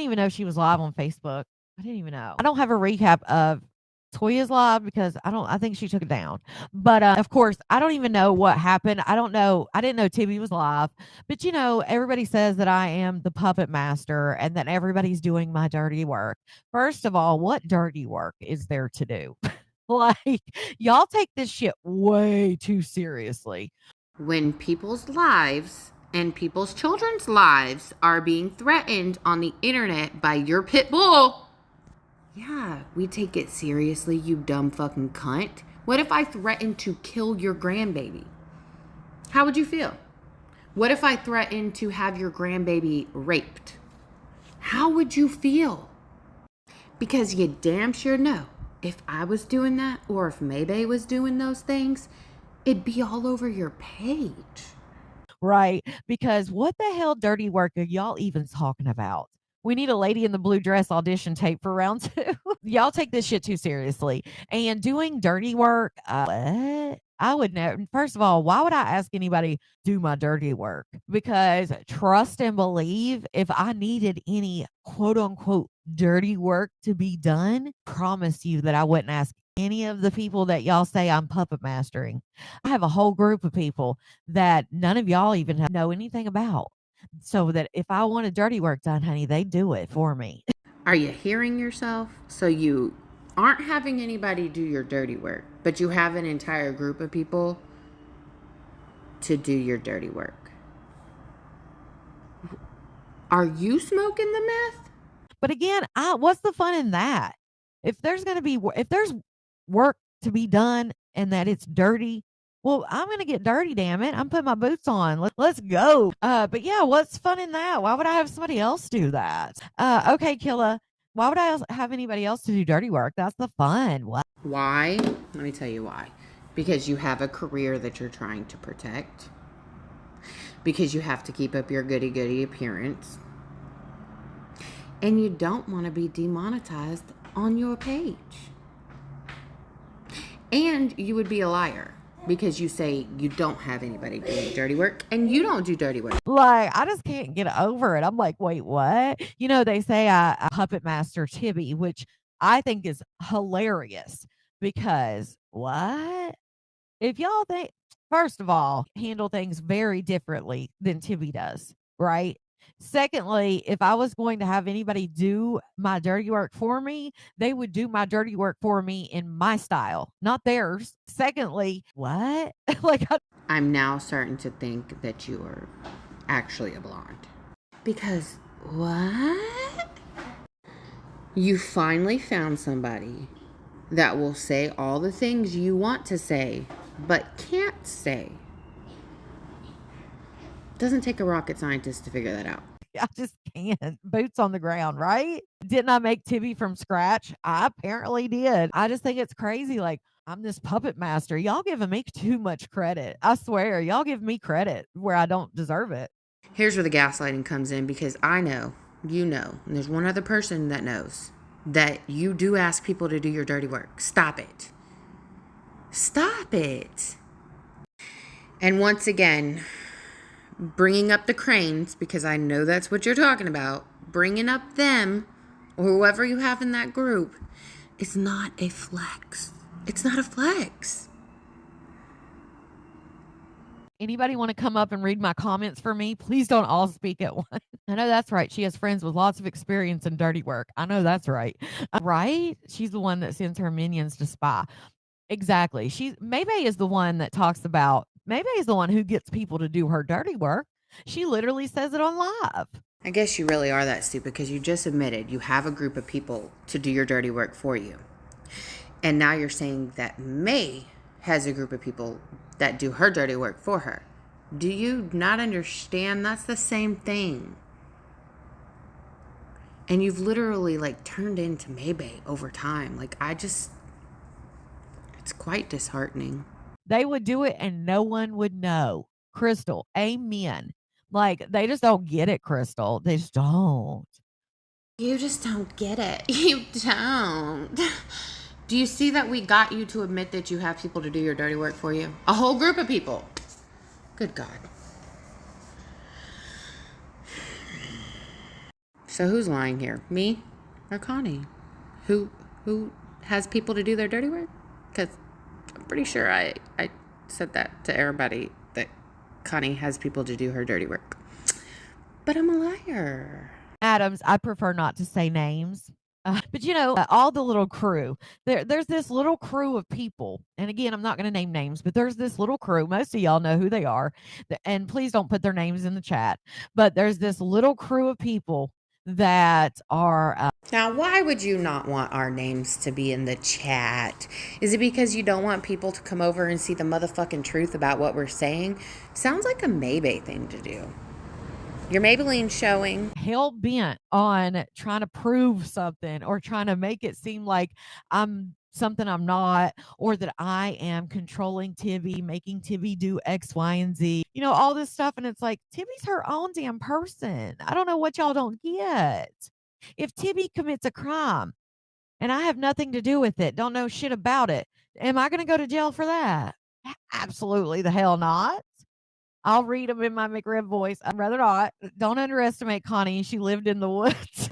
even know she was live on Facebook. I didn't even know. I don't have a recap of Toya's live because I think she took it down. But of course, I don't even know what happened. I don't know. I didn't know Tibby was live. But everybody says that I am the puppet master and that everybody's doing my dirty work. First of all, what dirty work is there to do? Like, y'all take this shit way too seriously. When people's lives and people's children's lives are being threatened on the internet by your pit bull, yeah, we take it seriously, you dumb fucking cunt. What if I threatened to kill your grandbaby? How would you feel? What if I threatened to have your grandbaby raped? How would you feel? Because you damn sure know, if I was doing that, or if Maybay was doing those things, it'd be all over your page. Right. Because what the hell dirty work are y'all even talking about? We need a lady in the blue dress audition tape for round 2. Y'all take this shit too seriously. And doing dirty work, what? I would never. First of all, why would I ask anybody do my dirty work? Because trust and believe, if I needed any quote unquote dirty work to be done, promise you that I wouldn't ask any of the people that y'all say I'm puppet mastering. I have a whole group of people that none of y'all even know anything about. So that if I wanted dirty work done, honey, they do it for me. Are you hearing yourself? So you aren't having anybody do your dirty work, but you have an entire group of people to do your dirty work. Are you smoking the meth? But again, what's the fun in that? If there's work to be done and that it's dirty, well, I'm going to get dirty, damn it. I'm putting my boots on. Let's go. But yeah, what's fun in that? Why would I have somebody else do that? Okay, Killa. Why would I have anybody else to do dirty work? That's the fun. What? Why? Let me tell you why. Because you have a career that you're trying to protect. Because you have to keep up your goody-goody appearance. And you don't want to be demonetized on your page. And you would be a liar because you say you don't have anybody doing dirty work and you don't do dirty work. Like, I just can't get over it. I'm like, wait, what? They say I puppet master Tibby, which I think is hilarious because what? If y'all think, first of all, handle things very differently than Tibby does, right? Secondly, if I was going to have anybody do my dirty work for me, they would do my dirty work for me in my style, not theirs. Secondly, what? I'm now starting to think that you are actually a blonde. Because what? You finally found somebody that will say all the things you want to say, but can't say. Doesn't take a rocket scientist to figure that out. I just can't. Boots on the ground, right? Didn't I make Tibby from scratch? I apparently did. I just think it's crazy. Like, I'm this puppet master. Y'all giving me too much credit. I swear, y'all give me credit where I don't deserve it. Here's where the gaslighting comes in, because I know, you know, and there's one other person that knows that you do ask people to do your dirty work. Stop it. Stop it. And once again, bringing up the Cranes, because I know that's what you're talking about, bringing up them or whoever you have in that group is not a flex. It's not a flex. Anybody want to come up and read my comments for me? Please don't all speak at once. I know that's right. She has friends with lots of experience in dirty work. I know that's right. Right? She's the one that sends her minions to spy. Exactly. Maybay is the one that talks about, Maybay is the one who gets people to do her dirty work. She literally says it on live. I guess you really are that stupid, because you just admitted you have a group of people to do your dirty work for you. And now you're saying that May has a group of people that do her dirty work for her. Do you not understand? That's the same thing. And you've literally turned into Maybay over time. It's quite disheartening. They would do it and no one would know. Crystal, amen. They just don't get it, Crystal. They just don't. You just don't get it. You don't. Do you see that we got you to admit that you have people to do your dirty work for you? A whole group of people. Good God. So who's lying here? Me or Connie? Who has people to do their dirty work? Because I'm pretty sure I said that to everybody, that Connie has people to do her dirty work. But I'm a liar. Adams, I prefer not to say names. But all the little crew. There's this little crew of people, and again, I'm not going to name names, but there's this little crew. Most of y'all know who they are, and please don't put their names in the chat. But there's this little crew of people that are. Now, why would you not want our names to be in the chat? Is it because you don't want people to come over and see the motherfucking truth about what we're saying? Sounds like a Maybay thing to do. Your Maybelline showing. Hell bent on trying to prove something or trying to make it seem like I'm something I'm not, or that I am controlling Tibby, making Tibby do X, Y, and Z, all this stuff. And it's like, Tibby's her own damn person. I don't know what y'all don't get. If Tibby commits a crime and I have nothing to do with it, don't know shit about it, am I going to go to jail for that? Absolutely the hell not. I'll read them in my McRib voice. I'd rather not. Don't underestimate Connie. She lived in the woods.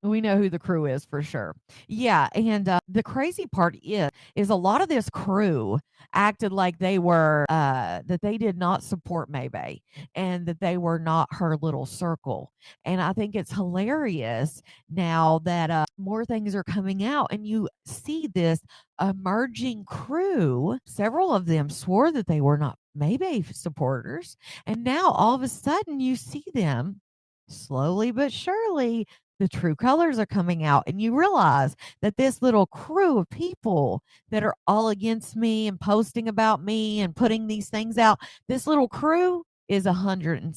We know who the crew is for sure. Yeah, and the crazy part is a lot of this crew acted like they were that they did not support Maybay and that they were not her little circle. And I think it's hilarious now that more things are coming out and you see this emerging crew. Several of them swore that they were not Maybay supporters, and now all of a sudden you see them slowly but surely, the true colors are coming out, and you realize that this little crew of people that are all against me and posting about me and putting these things out, this little crew is 110%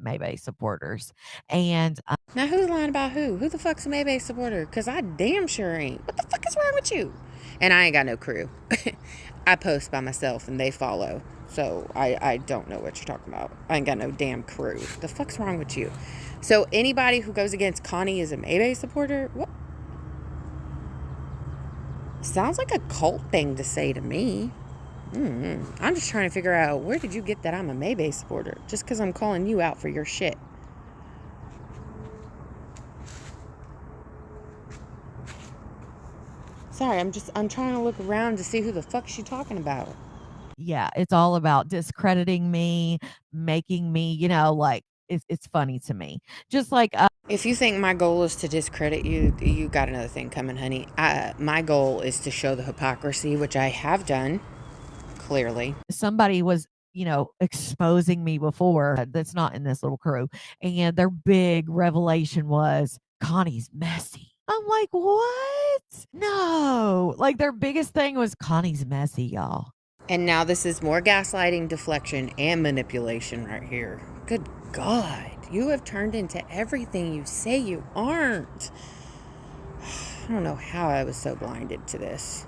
Maybay supporters. And now who's lying about who? Who the fuck's a Maybay supporter? Because I damn sure ain't. What the fuck is wrong with you? And I ain't got no crew. I post by myself and they follow. So I don't know what you're talking about. I ain't got no damn crew. The fuck's wrong with you? So anybody who goes against Connie is a Maybay supporter? What? Sounds like a cult thing to say to me. I'm just trying to figure out, where did you get that I'm a Maybay supporter? Just because I'm calling you out for your shit. Sorry, I'm trying to look around to see who the fuck she's talking about. Yeah, it's all about discrediting me, making me, like it's funny to me. Just like if you think my goal is to discredit you, you got another thing coming, honey. My goal is to show the hypocrisy, which I have done, clearly. Somebody was, exposing me before that's not in this little crew, and their big revelation was Connie's messy. I'm like, what? No. Like, their biggest thing was Connie's messy, y'all. And now this is more gaslighting, deflection, and manipulation right here. Good God. You have turned into everything you say you aren't. I don't know how I was so blinded to this.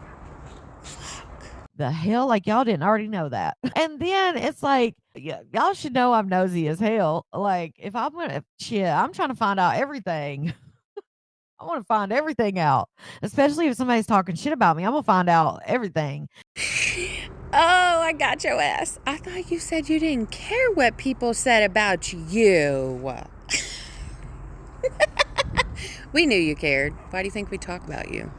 Fuck. The hell? Like, y'all didn't already know that. And then it's like, y'all should know I'm nosy as hell. Like, if I'm going to, I'm trying to find out everything. I want to find everything out, especially if somebody's talking shit about me. I'm going to find out everything. Oh, I got your ass. I thought you said you didn't care what people said about you. We knew you cared. Why do you think we talk about you?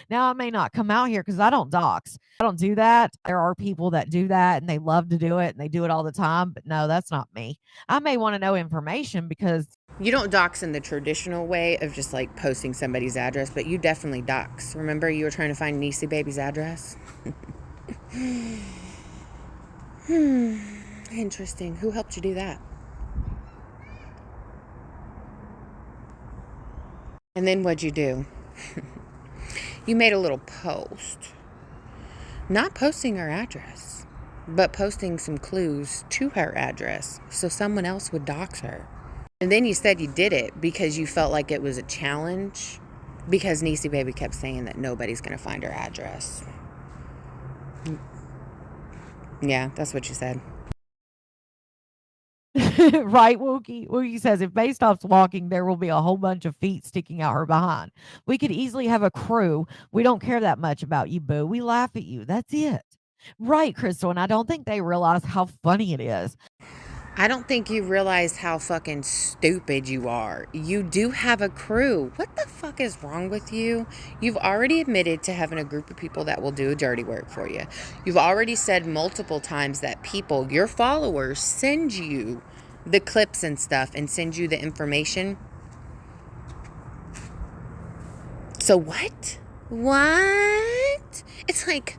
Now, I may not come out here because I don't dox. I don't do that. There are people that do that and they love to do it and they do it all the time. But no, that's not me. I may want to know information because you don't dox in the traditional way of just like posting somebody's address, but you definitely dox. Remember you were trying to find Niecy Baby's address? Interesting. Who helped you do that? And then what'd you do? You made a little post. Not posting her address, but posting some clues to her address so someone else would dox her. And then you said you did it because you felt like it was a challenge because Niecy Baby kept saying that nobody's going to find her address. Yeah, that's what you said. Right, Wookie? Wookie says, if Bay stops walking, there will be a whole bunch of feet sticking out her behind. We could easily have a crew. We don't care that much about you, boo. We laugh at you. That's it. Right, Crystal, and I don't think they realize how funny it is. I don't think you realize how fucking stupid you are. You do have a crew. What the fuck is wrong with you? You've already admitted to having a group of people that will do dirty work for you. You've already said multiple times that people, your followers, send you the clips and stuff and send you the information. So what? What? It's like,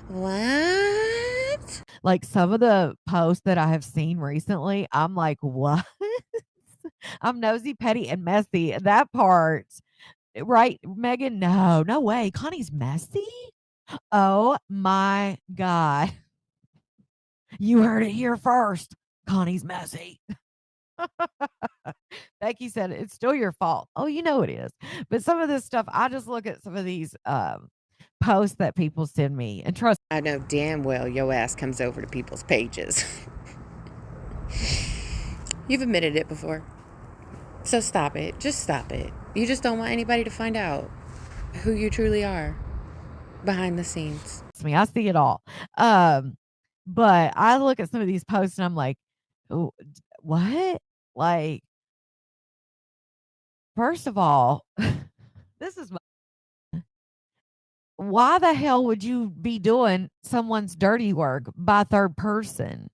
what? Like some of the posts that I have seen recently, I'm like, what? I'm nosy, petty, and messy. That part, right, Megan? No, no way. Connie's messy. Oh my God. You heard it here first. Connie's messy. Becky said it's still your fault. Oh, you know it is. But some of this stuff, I just look at some of these posts that people send me and trust. I know damn well your ass comes over to people's pages. You've admitted it before. So stop it. Just stop it. You just don't want anybody to find out who you truly are behind the scenes. Me, I see it all. But I look at some of these posts and I'm like, "Oh, what? Like, first of all, this is why the hell would you be doing someone's dirty work by third person?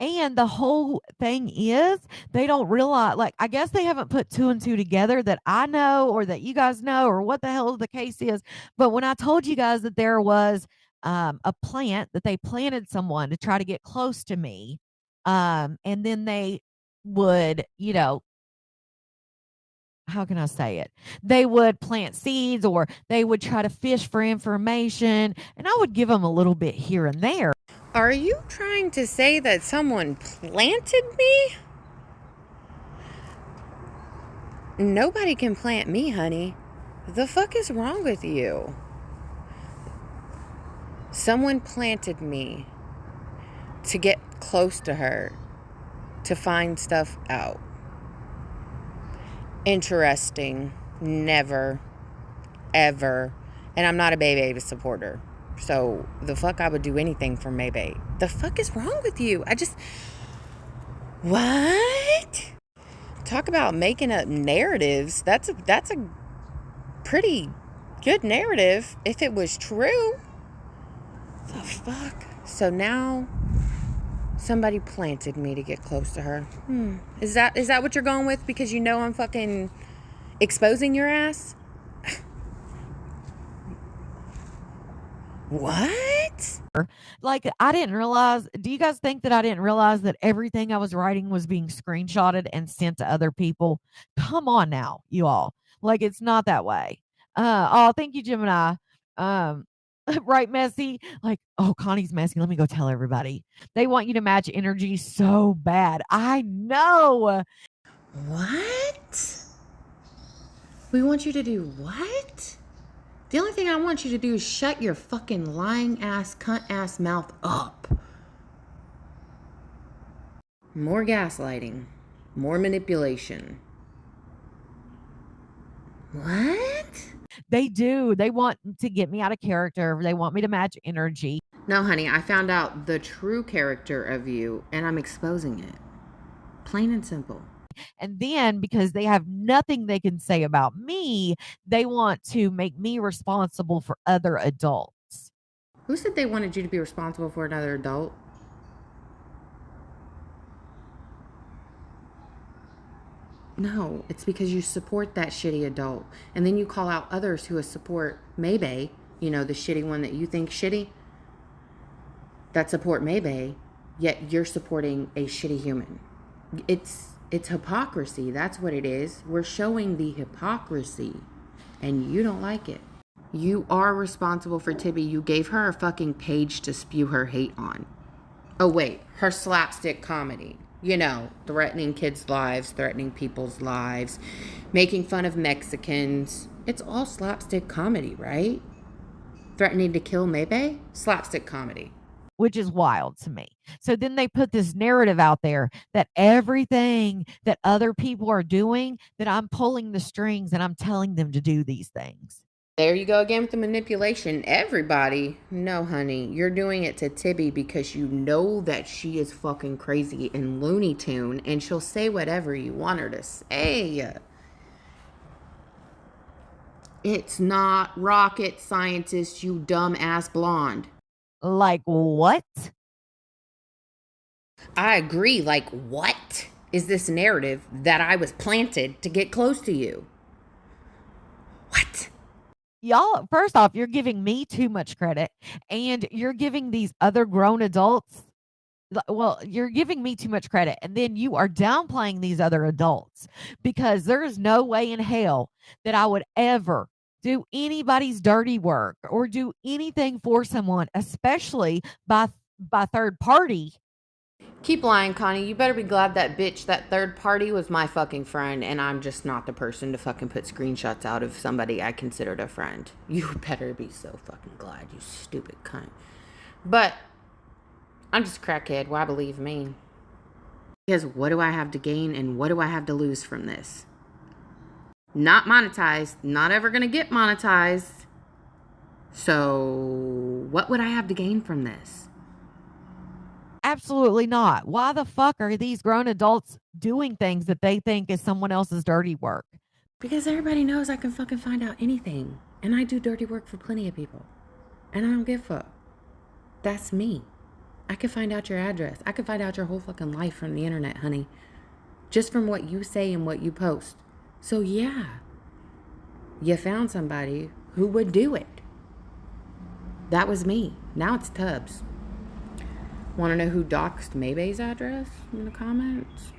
And the whole thing is they don't realize, like, I guess they haven't put two and two together that I know or that you guys know or what the hell the case is. But when I told you guys that there was a plant that they planted someone to try to get close to me, and then they would, how can I say it? They would plant seeds or they would try to fish for information, and I would give them a little bit here and there. Are you trying to say that someone planted me? Nobody can plant me, honey. The fuck is wrong with you? Someone planted me to get close to her, to find stuff out. Interesting. Never, ever. And I'm not a Baby supporter. So the fuck I would do anything for Maybe. The fuck is wrong with you? What? Talk about making up narratives. That's a pretty good narrative if it was true. The fuck? So now somebody planted me to get close to her. Is that what you're going with? Because you know I'm fucking exposing your ass? What? Like, I didn't realize. Do you guys think that I didn't realize that everything I was writing was being screenshotted and sent to other people? Come on now, you all. Like, it's not that way. Oh, thank you, Gemini. Right, messy. Like, oh, Connie's messy. Let me go tell everybody. They want you to match energy so bad. I know. What? We want you to do what? The only thing I want you to do is shut your fucking lying ass, cunt ass mouth up. More gaslighting. More manipulation. What? They do. They want to get me out of character. They want me to match energy. No, honey, I found out the true character of you and I'm exposing it. Plain and simple. And then because they have nothing they can say about me, they want to make me responsible for other adults. Who said they wanted you to be responsible for another adult? No, it's because you support that shitty adult. And then you call out others who support Maybe, the shitty one that you think shitty, that support Maybe, yet you're supporting a shitty human. It's hypocrisy. That's what it is. We're showing the hypocrisy, and you don't like it. You are responsible for Tibby. You gave her a fucking page to spew her hate on. Oh, wait. Her slapstick comedy. Threatening kids' lives, threatening people's lives, making fun of Mexicans. It's all slapstick comedy, right? Threatening to kill Maybe? Slapstick comedy. Which is wild to me. So then they put this narrative out there that everything that other people are doing, that I'm pulling the strings and I'm telling them to do these things. There you go again with the manipulation. Everybody. No, honey. You're doing it to Tibby because you know that she is fucking crazy and Looney Tune and she'll say whatever you want her to say. It's not rocket scientist, you dumb ass blonde. Like, what? I agree. Like, what is this narrative that I was planted to get close to you? What? Y'all, first off, you're giving me too much credit, and you're giving these other grown adults, well, you're giving me too much credit, and then you are downplaying these other adults, because there is no way in hell that I would ever do anybody's dirty work or do anything for someone, especially by third party. Keep lying, Connie. You better be glad that bitch, that third party, was my fucking friend, and I'm just not the person to fucking put screenshots out of somebody I considered a friend. You better be so fucking glad, you stupid cunt. But I'm just a crackhead. Why believe me? Because what do I have to gain and what do I have to lose from this? Not monetized. Not ever gonna get monetized. So what would I have to gain from this? Absolutely not. Why the fuck are these grown adults doing things that they think is someone else's dirty work? Because everybody knows I can fucking find out anything. And I do dirty work for plenty of people. And I don't give a fuck. That's me. I can find out your address. I can find out your whole fucking life from the internet, honey. Just from what you say and what you post. So yeah, you found somebody who would do it. That was me. Now it's Tubbs. Want to know who doxed Maybay's address in the comments?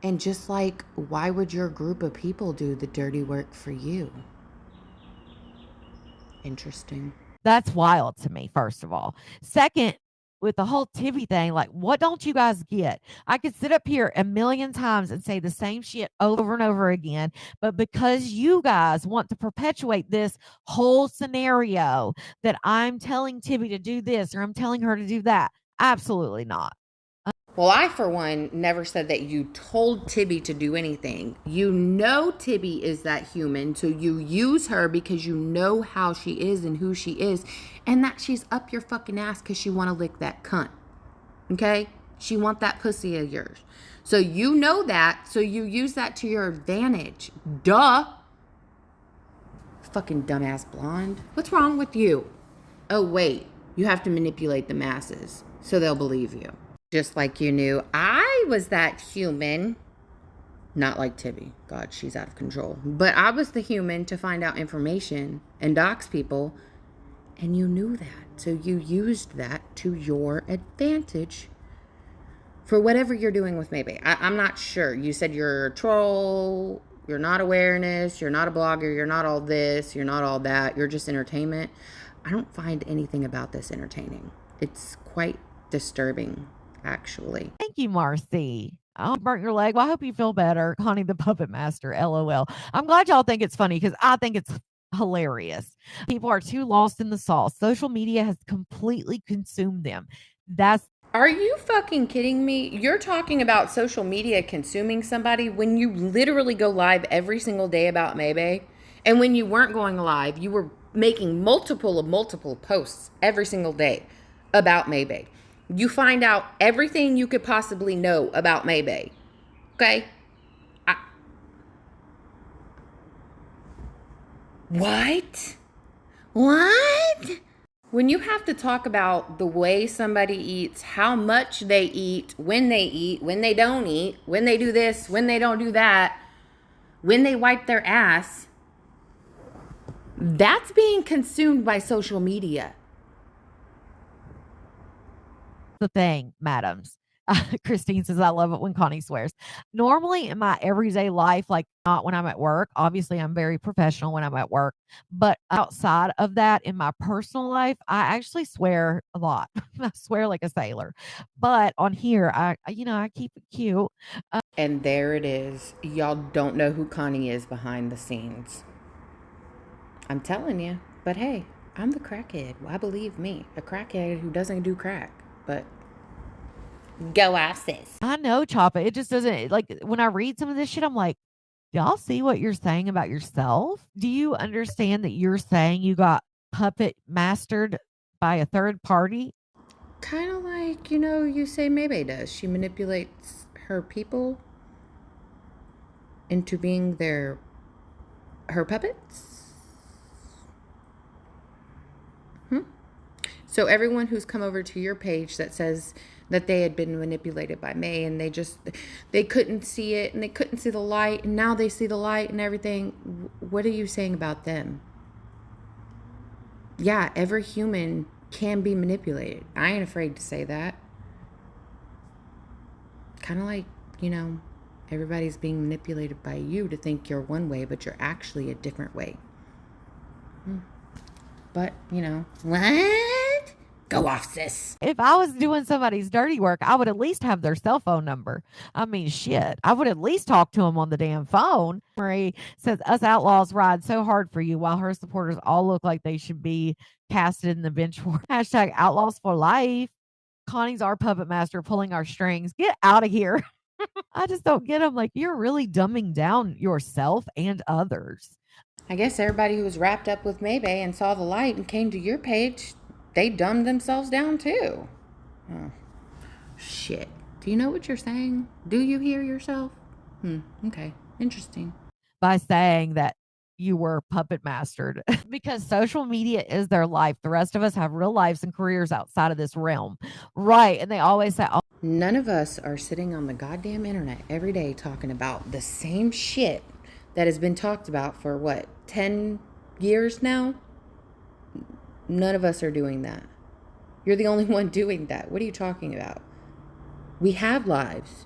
And just like, why would your group of people do the dirty work for you? Interesting. That's wild to me, first of all. Second, with the whole Tibby thing, like, what don't you guys get? I could sit up here a million times and say the same shit over and over again, but because you guys want to perpetuate this whole scenario that I'm telling Tibby to do this or I'm telling her to do that, absolutely not. Well, I, for one, never said that you told Tibby to do anything. You know Tibby is that human, so you use her because you know how she is and who she is, and that she's up your fucking ass because she want to lick that cunt. Okay? She want that pussy of yours. So you know that, so you use that to your advantage. Duh. Fucking dumbass blonde. What's wrong with you? Oh, wait. You have to manipulate the masses so they'll believe you. Just like you knew I was that human. Not like Tibby. God, she's out of control. But I was the human to find out information and dox people. And you knew that. So you used that to your advantage for whatever you're doing with Maybe. I'm not sure. You said you're a troll. You're not awareness. You're not a blogger. You're not all this. You're not all that. You're just entertainment. I don't find anything about this entertaining. It's quite disturbing. Actually. Thank you, Marcy. Oh, burnt your leg. Well, I hope you feel better. Connie the Puppet Master, LOL. I'm glad y'all think it's funny because I think it's hilarious. People are too lost in the sauce. Social media has completely consumed them. Are you fucking kidding me? You're talking about social media consuming somebody when you literally go live every single day about Maybe. And when you weren't going live, you were making multiple posts every single day about Maybe. You find out everything you could possibly know about Maybe. Okay? What? What? When you have to talk about the way somebody eats, how much they eat, when they don't eat, when they do this, when they don't do that, when they wipe their ass, that's being consumed by social media. The thing, madams. Christine says, I love it when Connie swears. Normally in my everyday life, like not when I'm at work, obviously I'm very professional when I'm at work, but outside of that, in my personal life, I actually swear a lot. I swear like a sailor, but on here, I keep it cute. And there it is. Y'all don't know who Connie is behind the scenes. I'm telling you, but hey, I'm the crackhead. Why believe me? A crackhead who doesn't do crack, but go off, sis. I know, Choppa. It just doesn't, like, when I read some of this shit, I'm like, Y'all see what you're saying about yourself? Do you understand that you're saying you got puppet mastered by a third party? Kind of like, you say Maybe does. She manipulates her people into being her puppets. So everyone who's come over to your page that says that they had been manipulated by May and they couldn't see it and they couldn't see the light and now they see the light and everything, what are you saying about them? Yeah, every human can be manipulated. I ain't afraid to say that. Kind of like, everybody's being manipulated by you to think you're one way, but you're actually a different way. But, what? Go off, sis. If I was doing somebody's dirty work, I would at least have their cell phone number. I mean, shit. I would at least talk to them on the damn phone. Marie says, us outlaws ride so hard for you while her supporters all look like they should be casted in the bench war. Hashtag outlaws for life. Connie's our puppet master pulling our strings. Get out of here. I just don't get them. Like, you're really dumbing down yourself and others. I guess everybody who was wrapped up with Maybay and saw the light and came to your page, they dumbed themselves down too. Oh, shit. Do you know what you're saying? Do you hear yourself? Okay. Interesting. By saying that you were puppet mastered because social media is their life. The rest of us have real lives and careers outside of this realm. Right. And they always say, oh, none of us are sitting on the goddamn internet every day talking about the same shit that has been talked about for what, 10 years now? None of us are doing that. You're the only one doing that. What are you talking about? We have lives.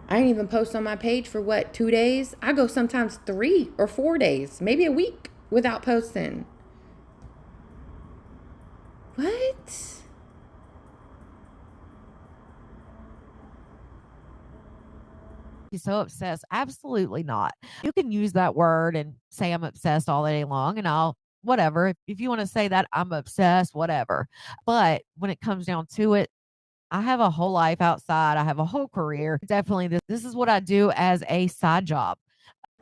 I didn't even post on my page for what, 2 days? I go sometimes 3 or 4 days, maybe a week without posting. What? so obsessed. Absolutely not. You can use that word and say I'm obsessed all day long and I'll whatever. If you want to say that I'm obsessed, whatever. But when it comes down to it, I have a whole life outside. I have a whole career. Definitely this is what I do as a side job.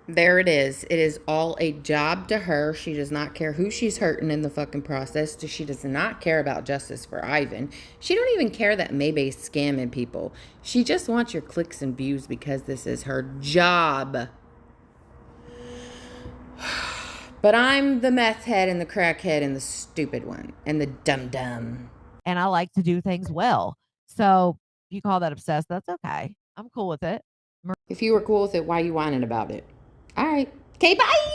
There it is. It is all a job to her. She does not care who she's hurting in the fucking process. She does not care about justice for Ivan. She don't even care that Maybay's scamming people. She just wants your clicks and views because this is her job. But I'm the meth head and the crackhead and the stupid one and the dum-dum. And I like to do things well. So if you call that obsessed, that's okay. I'm cool with it. If you were cool with it, why are you whining about it? All right. Okay, bye.